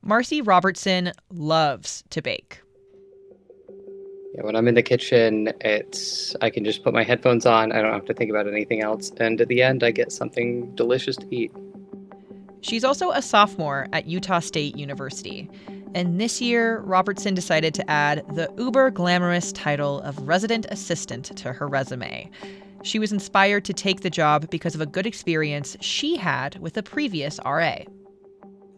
Marcy Robertson loves to bake. Yeah, when I'm in the kitchen, I can just put my headphones on. I don't have to think about anything else. And at the end, I get something delicious to eat. She's also a sophomore at Utah State University. And this year, Robertson decided to add the uber glamorous title of resident assistant to her resume. She was inspired to take the job because of a good experience she had with a previous RA.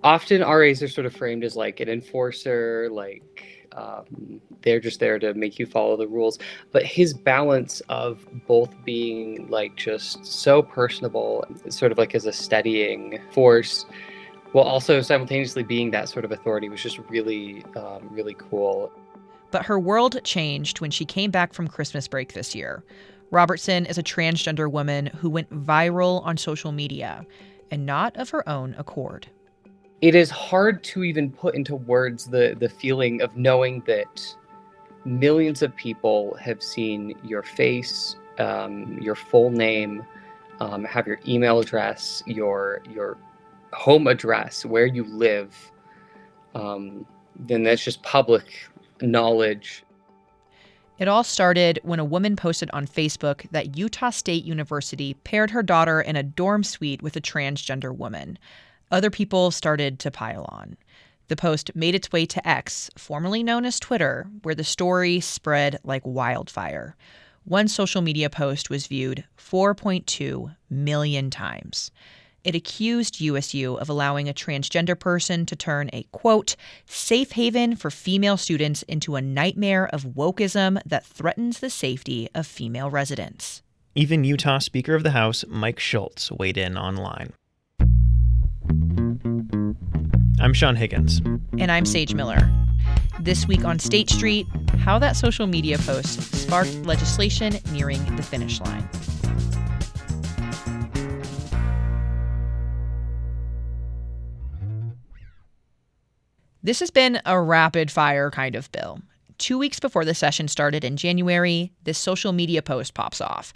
Often RAs are sort of framed as like an enforcer, they're just there to make you follow the rules. But his balance of both being like just so personable, sort of like as a steadying force, while also simultaneously being that sort of authority was just really, really cool. But her world changed when she came back from Christmas break this year. Robertson is a transgender woman who went viral on social media, and not of her own accord. It is hard to even put into words the feeling of knowing that millions of people have seen your face, your full name, have your email address, your home address, where you live. Then that's just public knowledge. It all started when a woman posted on Facebook that Utah State University paired her daughter in a dorm suite with a transgender woman. Other people started to pile on. The post made its way to X, formerly known as Twitter, where the story spread like wildfire. One social media post was viewed 4.2 million times. It accused USU of allowing a transgender person to turn a, quote, safe haven for female students into a nightmare of wokeism that threatens the safety of female residents. Even Utah Speaker of the House Mike Schultz weighed in online. I'm Sean Higgins. And I'm Sage Miller. This week on State Street, how that social media post sparked legislation nearing the finish line. This has been a rapid-fire kind of bill. 2 weeks before the session started in January, this social media post pops off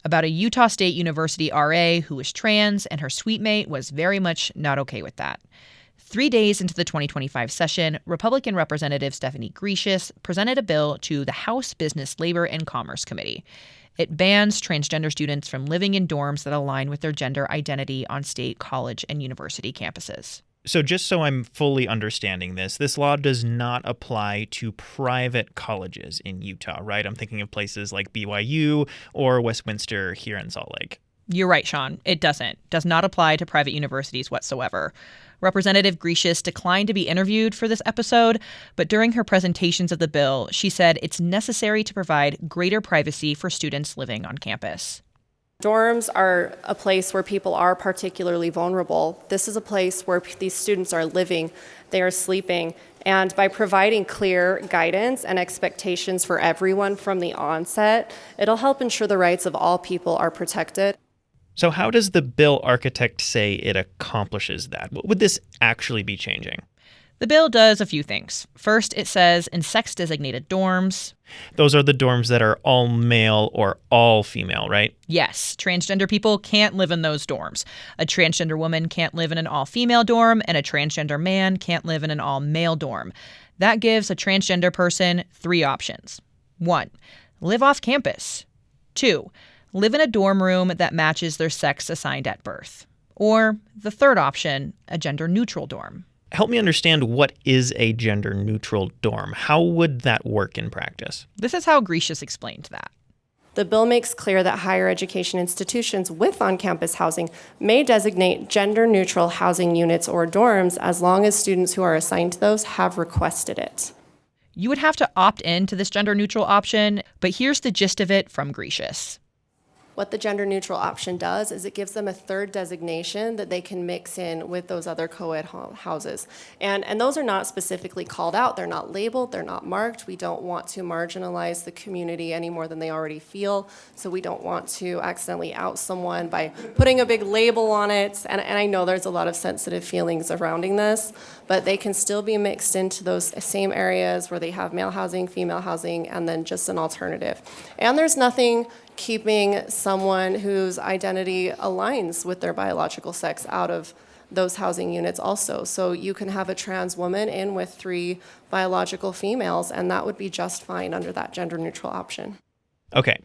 about a Utah State University RA who was trans, and her suite mate was very much not okay with that. 3 days into the 2025 session, Republican Representative Stephanie Grecius presented a bill to the House Business, Labor, and Commerce Committee. It bans transgender students from living in dorms that align with their gender identity on state college and university campuses. So just so I'm fully understanding this law does not apply to private colleges in Utah, right? I'm thinking of places like BYU or Westminster here in Salt Lake. You're right, Sean. It does not apply to private universities whatsoever. Representative Grecius declined to be interviewed for this episode, but during her presentations of the bill, she said it's necessary to provide greater privacy for students living on campus. Dorms are a place where people are particularly vulnerable. This is a place where these students are living, they are sleeping, and by providing clear guidance and expectations for everyone from the onset, it'll help ensure the rights of all people are protected. So how does the bill architect say it accomplishes that? What would this actually be changing? The bill does a few things. First, it says in sex-designated dorms. Those are the dorms that are all male or all female, right? Yes, transgender people can't live in those dorms. A transgender woman can't live in an all-female dorm, and a transgender man can't live in an all-male dorm. That gives a transgender person 3 options. 1, live off campus. 2, live in a dorm room that matches their sex assigned at birth. Or the third option, a gender-neutral dorm. Help me understand, what is a gender-neutral dorm? How would that work in practice? This is how Grecius explained that. The bill makes clear that higher education institutions with on-campus housing may designate gender-neutral housing units or dorms as long as students who are assigned to those have requested it. You would have to opt in to this gender-neutral option, but here's the gist of it from Grecius. What the gender-neutral option does is it gives them a third designation that they can mix in with those other co-ed houses. And those are not specifically called out. They're not labeled. They're not marked. We don't want to marginalize the community any more than they already feel. So we don't want to accidentally out someone by putting a big label on it. And I know there's a lot of sensitive feelings surrounding this, but they can still be mixed into those same areas where they have male housing, female housing, and then just an alternative. And there's nothing keeping someone whose identity aligns with their biological sex out of those housing units also. So you can have a trans woman in with 3 biological females, and that would be just fine under that gender neutral option. Okay.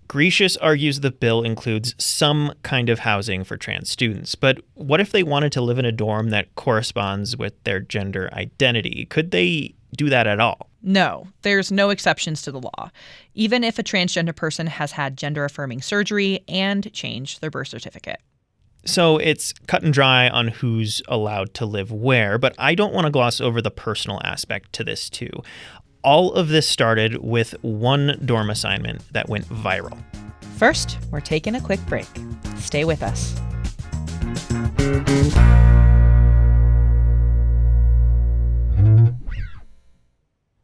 Grecius argues the bill includes some kind of housing for trans students, but what if they wanted to live in a dorm that corresponds with their gender identity? Could they do that at all? No, there's no exceptions to the law, even if a transgender person has had gender-affirming surgery and changed their birth certificate. So it's cut and dry on who's allowed to live where, but I don't want to gloss over the personal aspect to this too. All of this started with one dorm assignment that went viral. First, we're taking a quick break. Stay with us.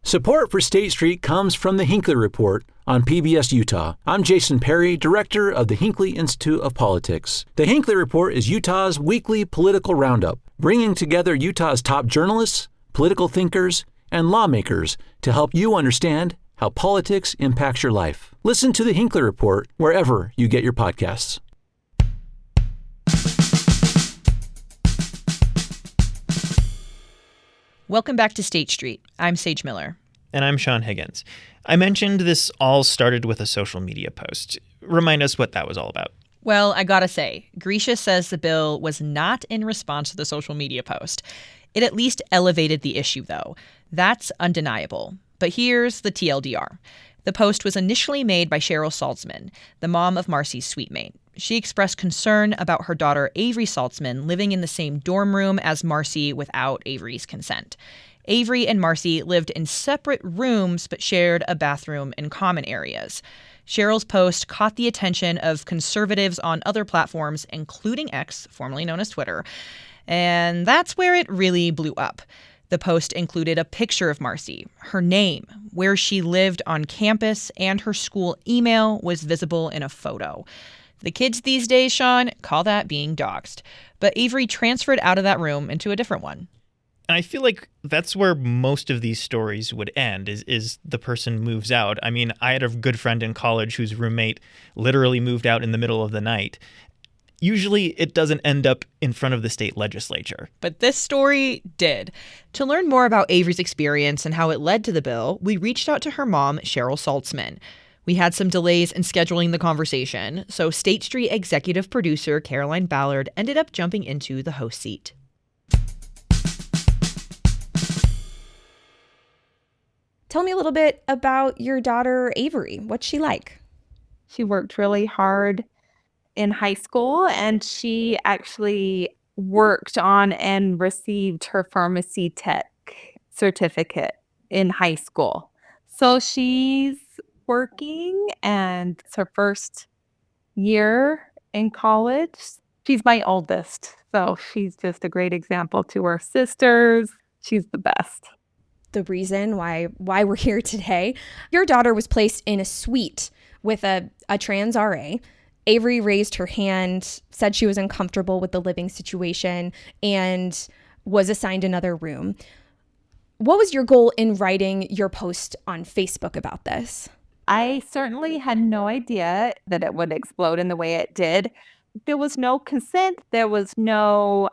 Support for State Street comes from the Hinckley Report on PBS Utah. I'm Jason Perry, director of the Hinckley Institute of Politics. The Hinckley Report is Utah's weekly political roundup, bringing together Utah's top journalists, political thinkers, and lawmakers to help you understand how politics impacts your life. Listen to the Hinckley Report wherever you get your podcasts. Welcome back to State Street. I'm Sage Miller. And I'm Sean Higgins. I mentioned this all started with a social media post. Remind us what that was all about. Well, I gotta say, Grecius says the bill was not in response to the social media post. It at least elevated the issue, though. That's undeniable. But here's the TLDR. The post was initially made by Cheryl Saltzman, the mom of Marcy's suitemate. She expressed concern about her daughter Avery Saltzman living in the same dorm room as Marcy without Avery's consent. Avery and Marcy lived in separate rooms but shared a bathroom and common areas. Cheryl's post caught the attention of conservatives on other platforms, including X, formerly known as Twitter. And that's where it really blew up. The post included a picture of Marcy, her name, where she lived on campus, and her school email was visible in a photo. The kids these days, Sean, call that being doxxed. But Avery transferred out of that room into a different one. And I feel like that's where most of these stories would end, is the person moves out. I mean, I had a good friend in college whose roommate literally moved out in the middle of the night. Usually it doesn't end up in front of the state legislature. But this story did. To learn more about Avery's experience and how it led to the bill, we reached out to her mom, Cheryl Saltzman. We had some delays in scheduling the conversation, so State Street executive producer Caroline Ballard ended up jumping into the host seat. Tell me a little bit about your daughter, Avery. What's she like? She worked really hard in high school, and she actually worked on and received her pharmacy tech certificate in high school. So she's working, and it's her first year in college. She's my oldest, so she's just a great example to her sisters. She's the best. The reason why we're here today, your daughter was placed in a suite with a trans RA. Avery raised her hand, said she was uncomfortable with the living situation, and was assigned another room. What was your goal in writing your post on Facebook about this? I certainly had no idea that it would explode in the way it did. There was no consent. There was no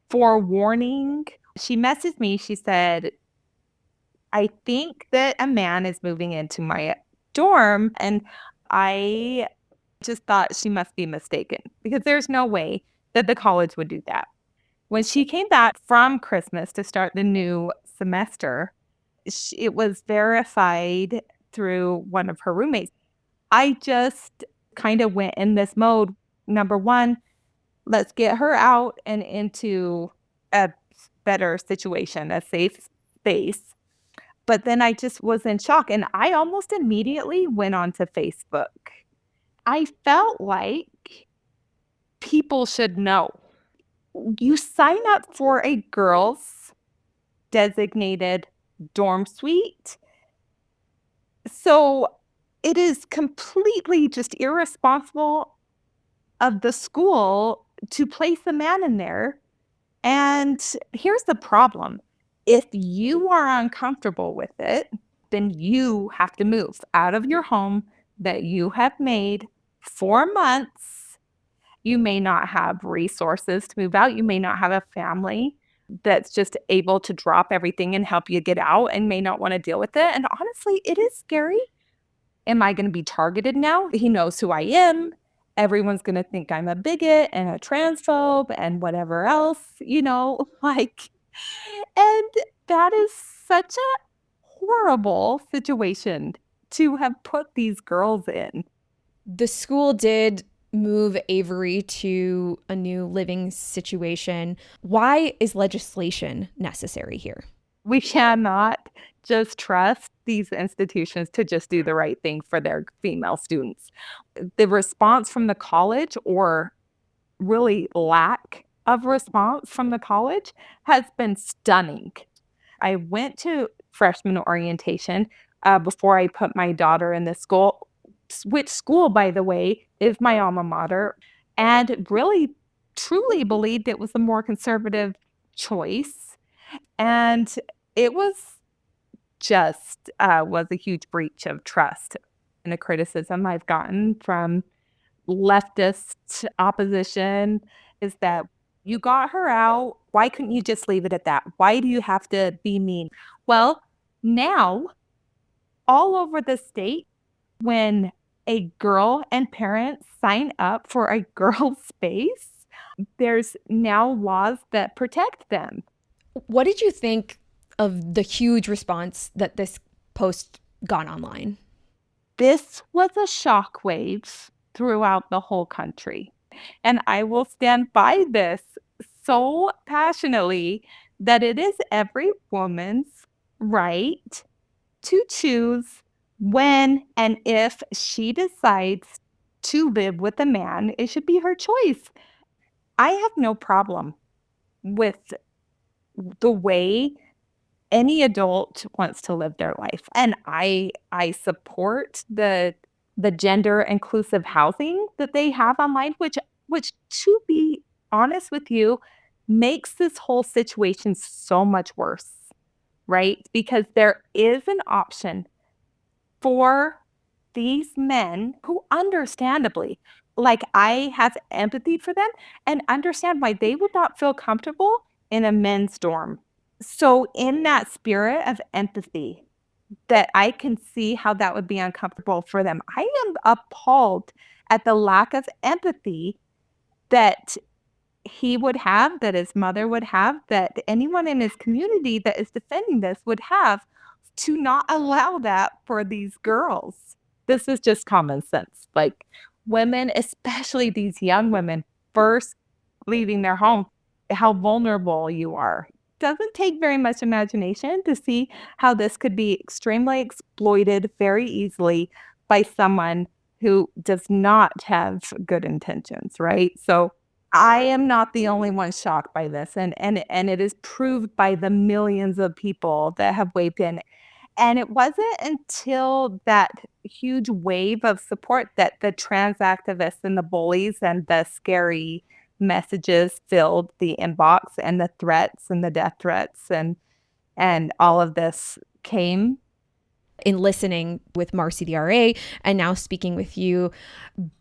forewarning. She messaged me. She said, I think that a man is moving into my dorm. And I just thought she must be mistaken, because there's no way that the college would do that. When she came back from Christmas to start the new semester, it was verified through one of her roommates. I just kind of went in this mode. Number one, let's get her out and into a better situation, a safe space. But then I just was in shock, and I almost immediately went onto Facebook. I felt like people should know. You sign up for a girls' designated dorm suite. So it is completely just irresponsible of the school to place a man in there. And here's the problem. If you are uncomfortable with it, then you have to move out of your home that you have made for months. You may not have resources to move out. You may not have a family that's just able to drop everything and help you get out and may not want to deal with it. And honestly, it is scary. Am I going to be targeted now? He knows who I am. Everyone's going to think I'm a bigot and a transphobe and whatever else, like, and that is such a horrible situation to have put these girls in. The school did move Avery to a new living situation. Why is legislation necessary here? We cannot just trust these institutions to just do the right thing for their female students. The response from the college, or really lack of response from the college, has been stunning. I went to freshman orientation before I put my daughter in this school, which school, by the way, is my alma mater, and really truly believed it was a more conservative choice. And it was a huge breach of trust. And the criticism I've gotten from leftist opposition is that you got her out. Why couldn't you just leave it at that? Why do you have to be mean? Well, now all over the state, when a girl and parents sign up for a girl space, there's now laws that protect them. What did you think of the huge response that this post got online? This was a shockwave throughout the whole country. And I will stand by this so passionately that it is every woman's right to choose when and if she decides to live with a man. It should be her choice. I have no problem with the way any adult wants to live their life. And I support the gender inclusive housing that they have online, which to be honest with you, makes this whole situation so much worse, right? Because there is an option for these men who understandably, like, I have empathy for them and understand why they would not feel comfortable in a men's dorm. So in that spirit of empathy, that I can see how that would be uncomfortable for them. I am appalled at the lack of empathy that he would have, that his mother would have, that anyone in his community that is defending this would have, to not allow that for these girls. This is just common sense. Like, women, especially these young women, first leaving their home, how vulnerable you are. Doesn't take very much imagination to see how this could be extremely exploited very easily by someone who does not have good intentions, right? So I am not the only one shocked by this, and it is proved by the millions of people that have weighed in. And it wasn't until that huge wave of support that the trans activists and the bullies and the scary messages filled the inbox, and the threats and the death threats and all of this came. In listening with Marcy the RA and now speaking with you,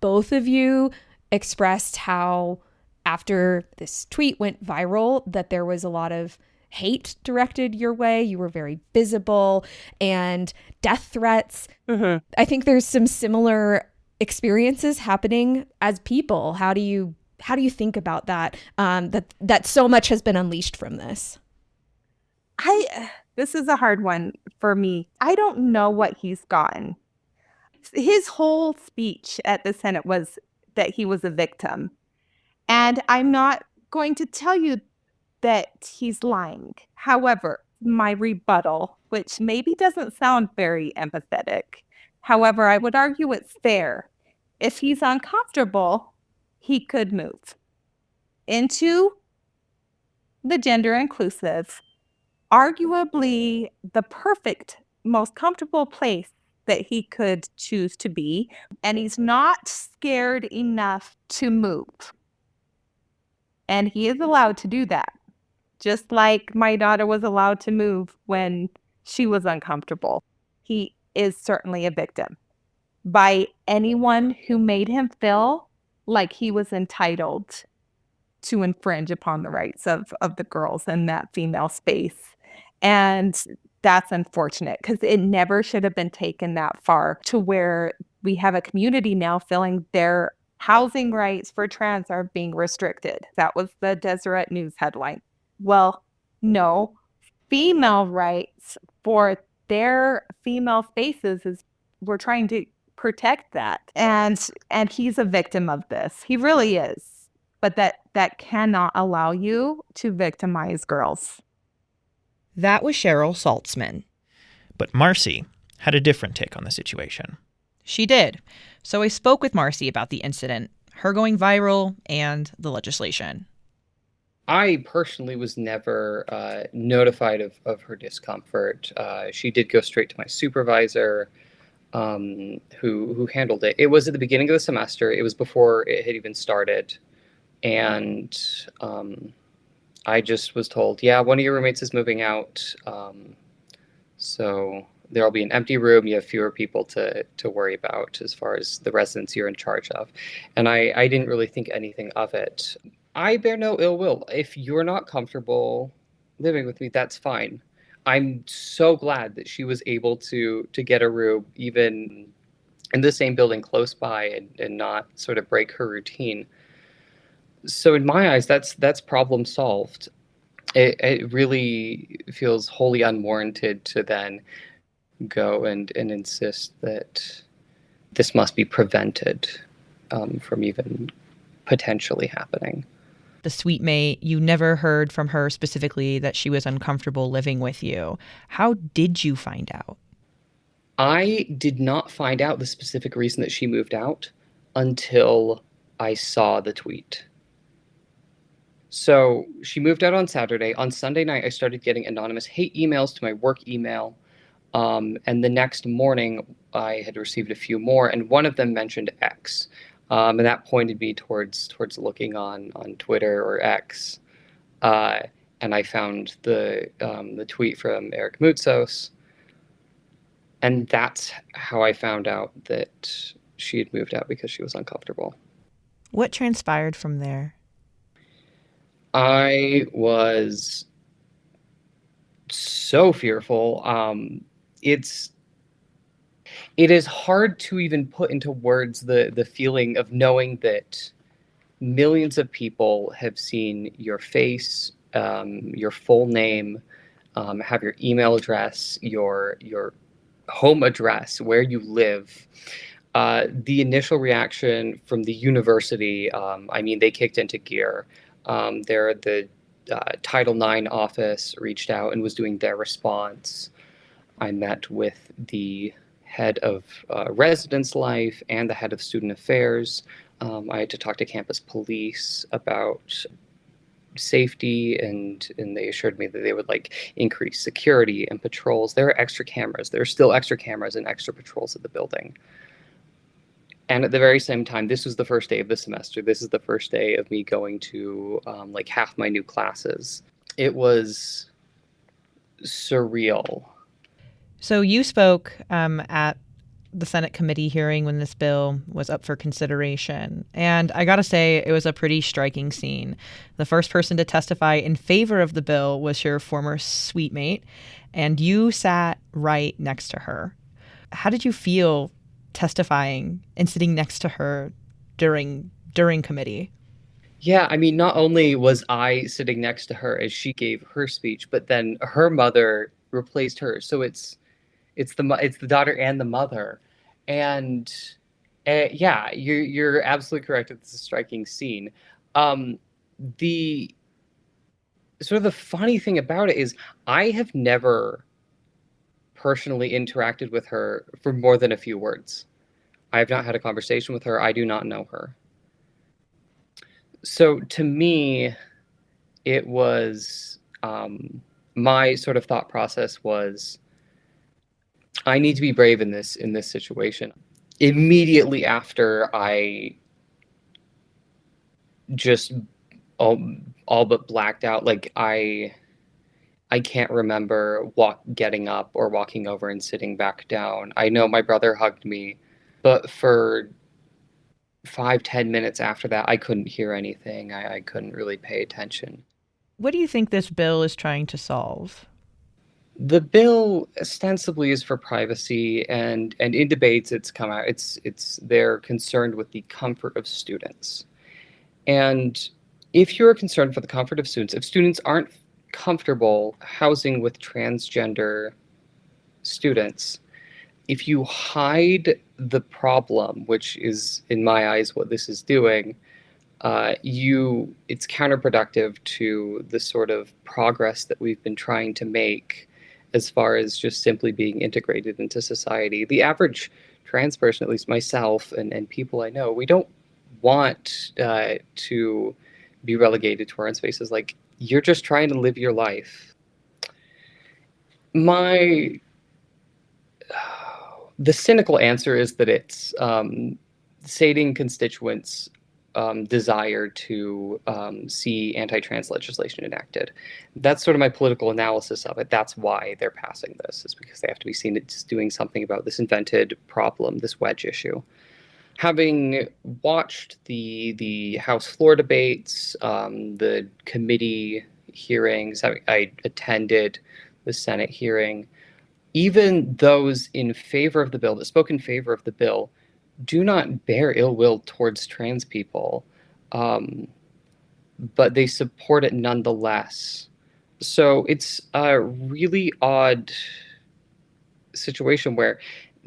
both of you expressed how after this tweet went viral that there was a lot of hate directed your way. You were very visible, and death threats. Mm-hmm. I think there's some similar experiences happening as people. How do you think about that? That so much has been unleashed from this. This is a hard one for me. I don't know what he's gotten. His whole speech at the Senate was that he was a victim. And I'm not going to tell you that he's lying. However, my rebuttal, which maybe doesn't sound very empathetic, however, I would argue it's fair. If he's uncomfortable, he could move into the gender inclusive, arguably the perfect, most comfortable place that he could choose to be, and he's not scared enough to move. And he is allowed to do that, just like my daughter was allowed to move when she was uncomfortable. He is certainly a victim by anyone who made him feel like he was entitled to infringe upon the rights of the girls in that female space. And that's unfortunate because it never should have been taken that far to where we have a community now feeling their housing rights for trans are being restricted. That was the Deseret News headline. Well, no, female rights for their female spaces is we're trying to protect that. And he's a victim of this. He really is. But that cannot allow you to victimize girls. That was Cheryl Saltzman. But Marcy had a different take on the situation. She did. So I spoke with Marcy about the incident, her going viral, and the legislation. I personally was never notified of her discomfort. She did go straight to my supervisor, who handled it. It was at the beginning of the semester. It was before it had even started. And I just was told, yeah, one of your roommates is moving out. So there'll be an empty room. You have fewer people to worry about as far as the residents you're in charge of. And I didn't really think anything of it. I bear no ill will. If you're not comfortable living with me, that's fine. I'm so glad that she was able to get a room even in the same building close by and not sort of break her routine. So in my eyes, that's problem solved. It really feels wholly unwarranted to then go and insist that this must be prevented from even potentially happening. The suite mate, you never heard from her specifically that she was uncomfortable living with you. How did you find out? I did not find out the specific reason that she moved out until I saw the tweet. So she moved out on Saturday. On Sunday night, I started getting anonymous hate emails to my work email. And the next morning, I had received a few more, and one of them mentioned X. And that pointed me towards looking on Twitter or X. And I found the tweet from Eric Moutsos. And that's how I found out that she had moved out because she was uncomfortable. What transpired from there? I was so fearful. It is hard to even put into words the feeling of knowing that millions of people have seen your face, your full name, have your email address, your home address, where you live. The initial reaction from the university, they kicked into gear. The Title IX office reached out and was doing their response. I met with the head of residence life and the head of student affairs. I had to talk to campus police about safety, and they assured me that they would increase security and patrols. There are extra cameras. There are still extra cameras and extra patrols at the building. And at the very same time, this was the first day of the semester. This is the first day of me going to half my new classes. It was surreal. So you spoke at the Senate committee hearing when this bill was up for consideration. And I got to say, it was a pretty striking scene. The first person to testify in favor of the bill was your former suite mate, and you sat right next to her. How did you feel testifying and sitting next to her during committee? Yeah, not only was I sitting next to her as she gave her speech, but then her mother replaced her. So it's the daughter and the mother. And yeah, you're absolutely correct. It's a striking scene. The sort of the funny thing about it is I have never personally interacted with her for more than a few words. I have not had a conversation with her. I do not know her. So to me, it was my sort of thought process was, I need to be brave in this situation. Immediately after, I just all but blacked out. I can't remember getting up or walking over and sitting back down. I know my brother hugged me, but for 5-10 minutes after that, I couldn't hear anything. I couldn't really pay attention. What do you think this bill is trying to solve? The bill ostensibly is for privacy, and in debates it's come out. They're concerned with the comfort of students. And if you're concerned for the comfort of students, if students aren't comfortable housing with transgender students, if you hide the problem, which is, in my eyes, what this is doing, it's counterproductive to the sort of progress that we've been trying to make as far as just simply being integrated into society. The average trans person, at least myself and people I know, we don't want to be relegated to our own spaces. Like, you're just trying to live your life. The cynical answer is that it's sating constituents' desire to see anti-trans legislation enacted. That's sort of my political analysis of it. That's why they're passing this, is because they have to be seen as doing something about this invented problem, this wedge issue. Having watched the House floor debates, the committee hearings, I attended the Senate hearing, even those in favor of the bill, that spoke in favor of the bill, do not bear ill will towards trans people, but they support it nonetheless. So it's a really odd situation where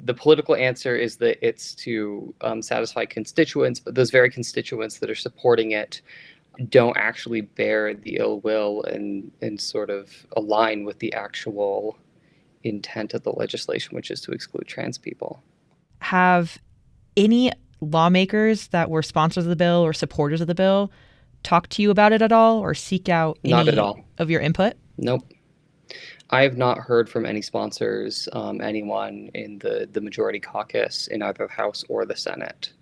the political answer is that it's to satisfy constituents, but those very constituents that are supporting it don't actually bear the ill will and sort of align with the actual intent of the legislation, which is to exclude trans people. Have any lawmakers that were sponsors of the bill or supporters of the bill talk to you about it at all, or seek out any Not at all. of your input? Nope. I have not heard from any sponsors, anyone in the majority caucus in either the House or the Senate.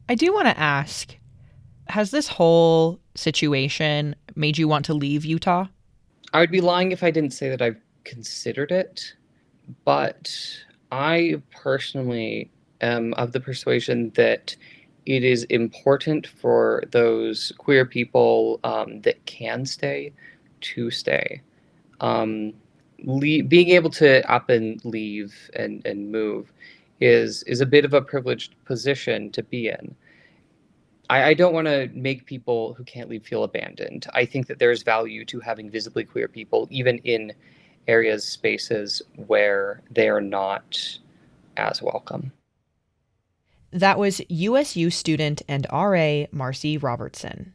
I do want to ask, has this whole situation made you want to leave Utah? I would be lying if I didn't say that I've considered it, but I personally am of the persuasion that it is important for those queer people that can stay to stay. Being able to up and leave and move is a bit of a privileged position to be in. I don't want to make people who can't leave feel abandoned. I think that there's value to having visibly queer people, even in areas, spaces where they are not as welcome. That was USU student and RA Marcy Robertson.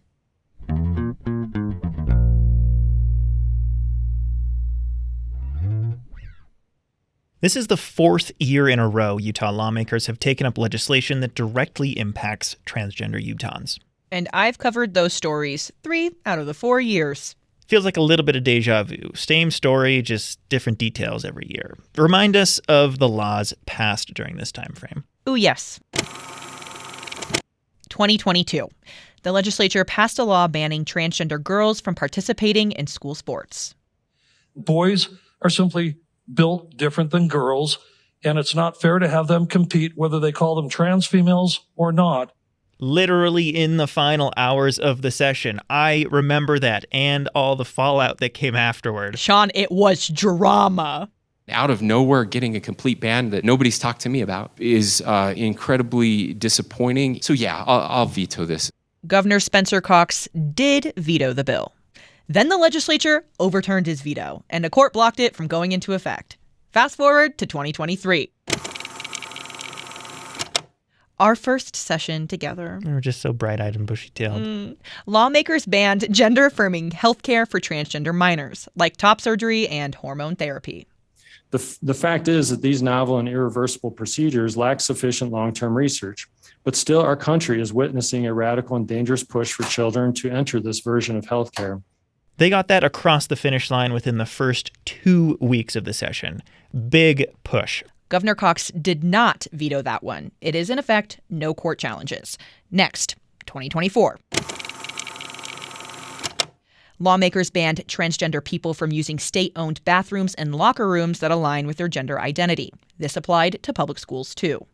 This is the fourth year in a row Utah lawmakers have taken up legislation that directly impacts transgender Utahns. And I've covered those stories 3 out of the 4 years. Feels like a little bit of deja vu. Same story, just different details every year. Remind us of the laws passed during this time frame. Ooh, yes. 2022. The legislature passed a law banning transgender girls from participating in school sports. Boys are simply built different than girls, and it's not fair to have them compete whether they call them trans females or not. Literally in the final hours of the session. I remember that, and all the fallout that came afterward. Sean, it was drama. Out of nowhere, getting a complete ban that nobody's talked to me about is incredibly disappointing. So yeah, I'll veto this. Governor Spencer Cox did veto the bill. Then the legislature overturned his veto, and a court blocked it from going into effect. Fast forward to 2023. Our first session together. We're just so bright-eyed and bushy-tailed. Lawmakers banned gender-affirming healthcare for transgender minors, like top surgery and hormone therapy. The fact is that these novel and irreversible procedures lack sufficient long-term research, but still our country is witnessing a radical and dangerous push for children to enter this version of healthcare. They got that across the finish line within the first 2 weeks of the session. Big push. Governor Cox did not veto that one. It is, in effect, no court challenges. Next, 2024. Lawmakers banned transgender people from using state-owned bathrooms and locker rooms that align with their gender identity. This applied to public schools, too.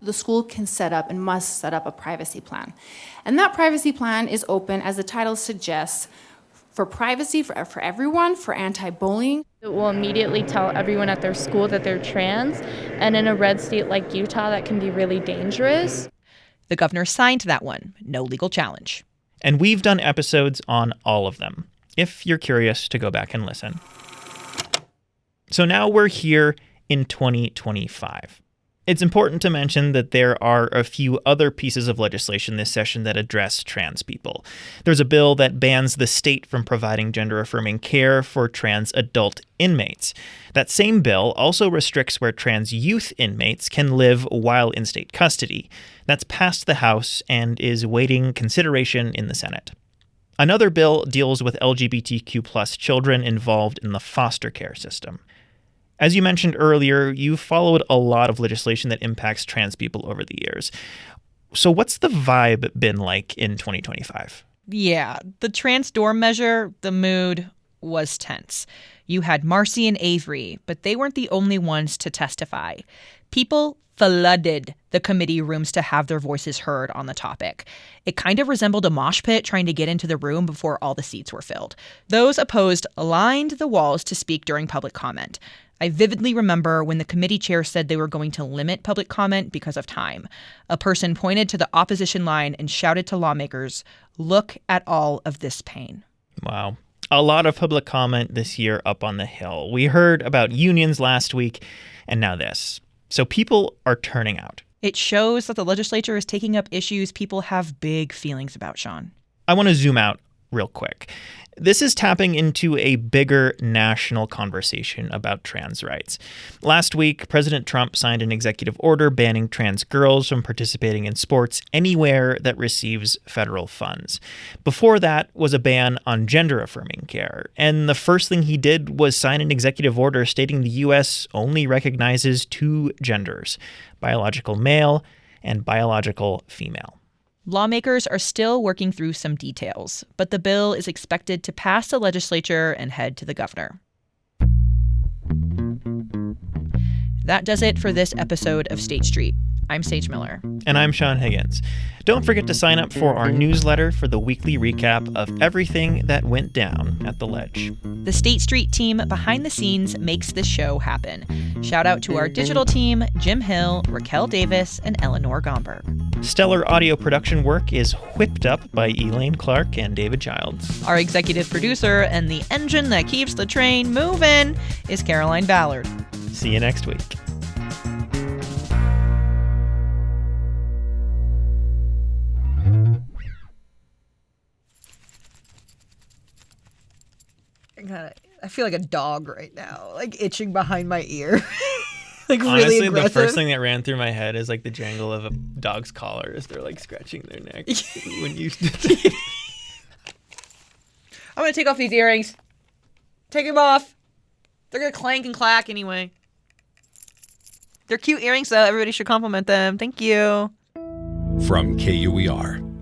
the school can set up and must set up a privacy plan. And that privacy plan is open, as the title suggests, for privacy for everyone, for anti-bullying. It will immediately tell everyone at their school that they're trans, and in a red state like Utah, that can be really dangerous. The governor signed that one. No legal challenge. And we've done episodes on all of them, if you're curious to go back and listen. So now we're here in 2025. It's important to mention that there are a few other pieces of legislation this session that address trans people. There's a bill that bans the state from providing gender-affirming care for trans adult inmates. That same bill also restricts where trans youth inmates can live while in state custody. That's passed the House and is waiting consideration in the Senate. Another bill deals with LGBTQ+ children involved in the foster care system. As you mentioned earlier, you've followed a lot of legislation that impacts trans people over the years. So what's the vibe been like in 2025? Yeah, the trans dorm measure, the mood was tense. You had Marcy and Avery, but they weren't the only ones to testify. People flooded the committee rooms to have their voices heard on the topic. It kind of resembled a mosh pit trying to get into the room before all the seats were filled. Those opposed lined the walls to speak during public comment. I vividly remember when the committee chair said they were going to limit public comment because of time. A person pointed to the opposition line and shouted to lawmakers, "Look at all of this pain." Wow. A lot of public comment this year up on the Hill. We heard about unions last week, and now this. So people are turning out. It shows that the legislature is taking up issues people have big feelings about, Sean. I want to zoom out real quick. This is tapping into a bigger national conversation about trans rights. Last week, President Trump signed an executive order banning trans girls from participating in sports anywhere that receives federal funds. Before that was a ban on gender-affirming care. And the first thing he did was sign an executive order stating the U.S. only recognizes two genders, biological male and biological female. Lawmakers are still working through some details, but the bill is expected to pass the legislature and head to the governor. That does it for this episode of State Street. I'm Sage Miller. And I'm Sean Higgins. Don't forget to sign up for our newsletter for the weekly recap of everything that went down at the Ledge. The State Street team behind the scenes makes this show happen. Shout out to our digital team, Jim Hill, Raquel Davis, and Eleanor Gomberg. Stellar audio production work is whipped up by Elaine Clark and David Childs. Our executive producer and the engine that keeps the train moving is Caroline Ballard. See you next week. I feel like a dog right now, like itching behind my ear. Like honestly, really aggressive. The first thing that ran through my head is like the jangle of a dog's collar as they're like scratching their neck when you. I'm gonna take off these earrings. Take them off. They're gonna clank and clack anyway. They're cute earrings though. Everybody should compliment them. Thank you. From KUER.